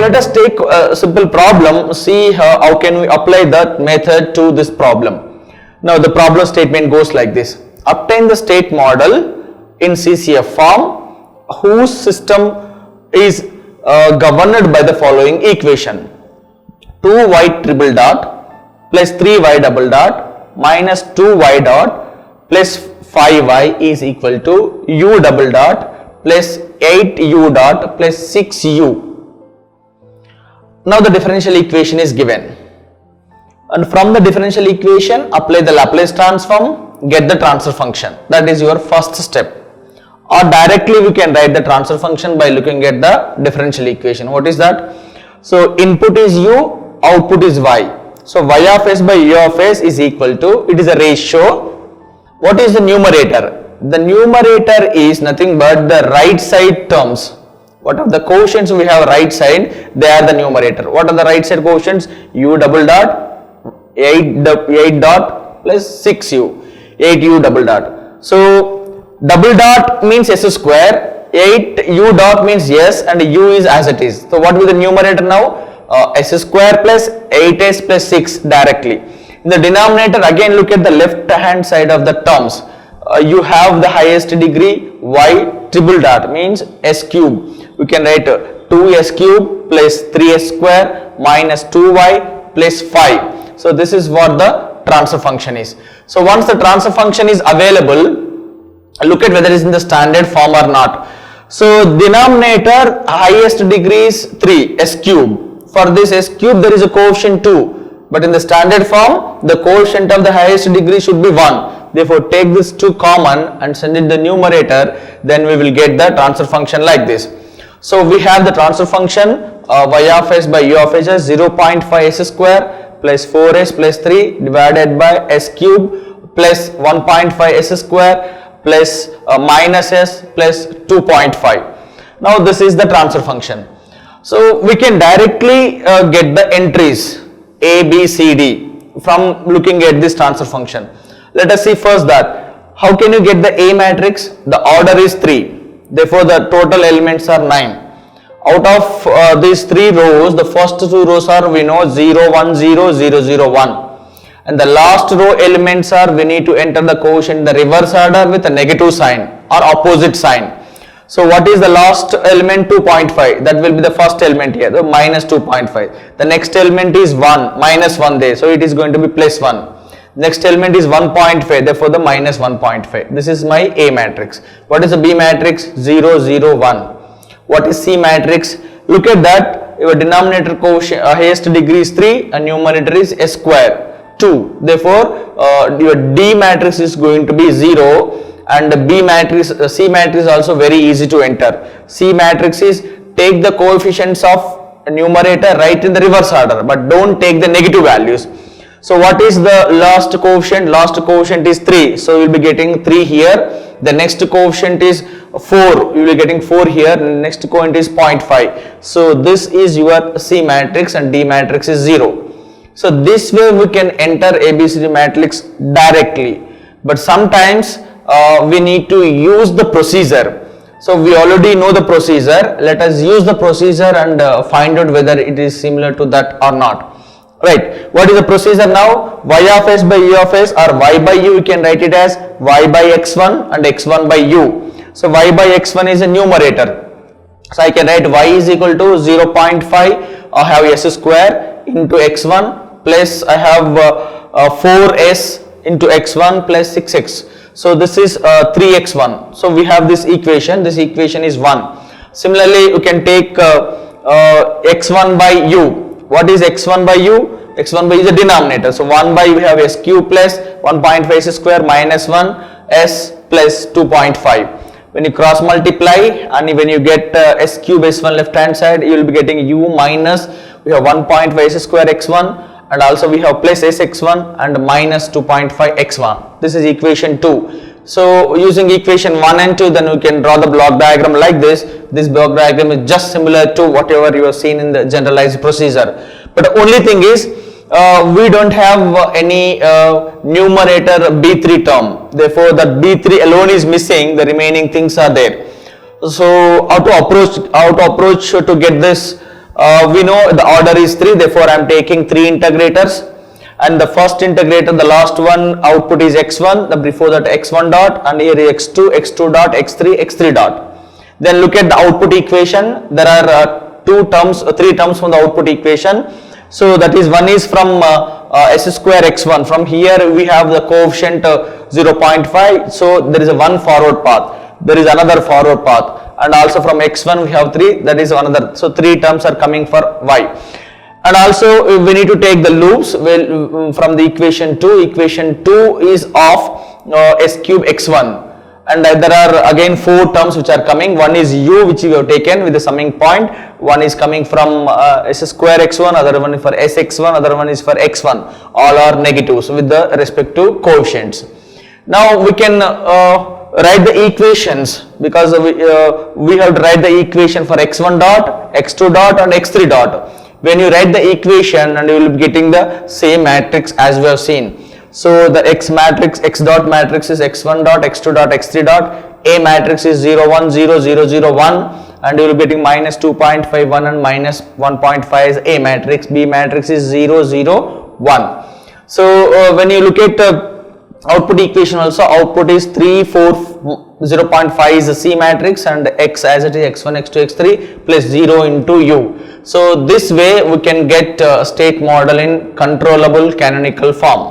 let us take a simple problem, see how can we apply that method to this problem. Now the problem statement goes like this. Obtain the state model in CCF form whose system is governed by the following equation. 2y triple dot plus 3y double dot minus 2y dot plus 5y is equal to u double dot plus 8u dot plus 6u. Now the differential equation is given, and from the differential equation apply the Laplace transform, get the transfer function. That is your first step. Or directly we can write the transfer function by looking at the differential equation. What is that? So input is u, output is y. So y of s by u of s is equal to, it is a ratio. What is the numerator? The numerator is nothing but the right side terms. What are the quotients we have right side? They are the numerator. What are the right side quotients? U double dot 8 dot plus 6u, 8u double dot. So double dot means s square, 8u dot means s, and u is as it is. So what will be the numerator now? S square plus 8s plus 6 directly. In the denominator, again look at the left hand side of the terms. You have the highest degree, y triple dot means s cube. We can write 2s cube plus 3s square minus 2y plus 5. So this is what the transfer function is. So once the transfer function is available, look at whether it is in the standard form or not. So denominator highest degree is 3, s cube. For this s cube there is a coefficient 2, but in the standard form the coefficient of the highest degree should be 1. Therefore take this 2 common and send it the numerator, then we will get the transfer function like this. So we have the transfer function y of s by u of s as 0.5 s square plus 4s plus 3 divided by s cube plus 1.5 s square plus minus s plus 2.5. Now this is the transfer function. So we can directly get the entries a, b, c, d from looking at this transfer function. Let us see first that how can you get the A matrix? The order is 3. Therefore, the total elements are 9. Out of these 3 rows, the first 2 rows are, we know, 0, 1, 0, 0, 0, 1. And the last row elements are, we need to enter the quotient in the reverse order with a negative sign or opposite sign. So what is the last element? 2.5. That will be the first element here, the minus 2.5. The next element is 1, minus 1 there. So it is going to be plus 1. Next element is 1.5, therefore the minus 1.5. This is my A matrix. What is the B matrix? 0, 0, 1. What is C matrix? Look at that. Your denominator quotient highest degree is 3 and numerator is s square 2. Therefore your D matrix is going to be 0, and the B matrix, C matrix is also very easy to enter. C matrix is take the coefficients of numerator, write in the reverse order, but don't take the negative values. So what is the last coefficient? Last coefficient is 3. So you will be getting 3 here. The next coefficient is 4. You will be getting 4 here. The next coefficient is 0.5. So this is your C matrix and D matrix is 0. So this way we can enter ABCD matrix directly. But sometimes we need to use the procedure. So we already know the procedure. Let us use the procedure and find out whether it is similar to that or not. Right, what is the procedure now? Y of s by u of s, or y by u, we can write it as y by x1 and x1 by u. So y by x1 is a numerator. So I can write y is equal to 0.5, I have s square into x1 plus I have 4s into x1 plus 6x. So this is 3x1. So we have this equation is 1. Similarly, you can take x1 by u. What is x1 by u? x1 by u is the denominator. So 1 by we have s cube plus 1.5 s square minus 1 s plus 2.5. When you cross multiply and when you get s cube s1 left hand side, you will be getting u minus, we have 1.5 s square x1, and also we have plus s x1 and minus 2.5 x1. This is equation 2. So using equation 1 and 2, then we can draw the block diagram like this. This block diagram is just similar to whatever you have seen in the generalized procedure. But the only thing is we don't have any numerator B3 term. Therefore, the B3 alone is missing. The remaining things are there. So how to approach to get this We know the order is 3, therefore I am taking 3 integrators. And the first integrator, the last one, output is x1, the before that x1 dot, and here is x2, x2 dot, x3, x3 dot. Then look at the output equation. There are 3 terms from the output equation. So that is, one is from s square x1. From here we have the coefficient 0.5. So there is a one forward path. There is another forward path, and also from x1 we have 3. That is another. So 3 terms are coming for y. And also we need to take the loops from the equation 2. Equation 2 is of s cube x1, and there are again 4 terms which are coming. One is u, which we have taken with the summing point. One is coming from s square x1, other one is for sx1, other one is for x1. All are negatives with the respective coefficients. Now we can write the equations, because we have to write the equation for x1 dot, x2 dot, and x3 dot. When you write the equation, and you will be getting the same matrix as we have seen. So the x matrix, x dot matrix is x1 dot, x2 dot, x3 dot. A matrix is 0, 1, 0, 0, 0, 1, and you will be getting minus 2.51 and minus 1.5 is A matrix. B matrix is 0, 0, 1. So when you look at output equation also, output is 3, 4, 0.5 is the C matrix, and x as it is x1, x2, x3 plus 0 into u. So this way we can get state model in controllable canonical form.